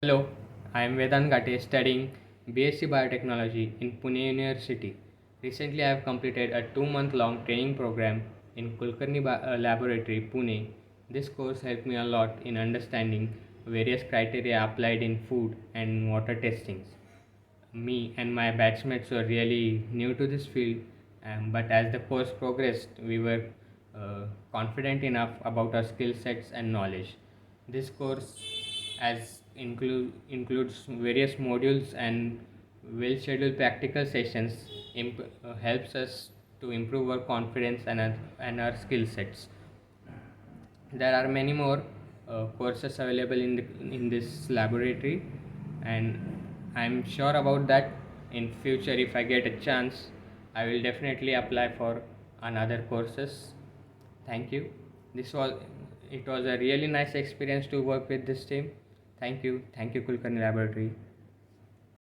Hello, I am Vedant studying BSc Biotechnology in Pune University. Recently, I have completed a 2-month long training program in Kulkarni Laboratory, Pune. This course helped me a lot in understanding various criteria applied in food and water testings. Me and my batchmates were really new to this field, but as the course progressed, we were confident enough about our skill sets and knowledge. This course includes various modules and well scheduled practical sessions helps us to improve our confidence and our skill sets. There are many more courses available in this laboratory, and I'm sure about that. In future, if I get a chance, I will definitely apply for another courses. Thank you. This was it was a really nice experience to work with this team. Thank you, Kulkarni Laboratory.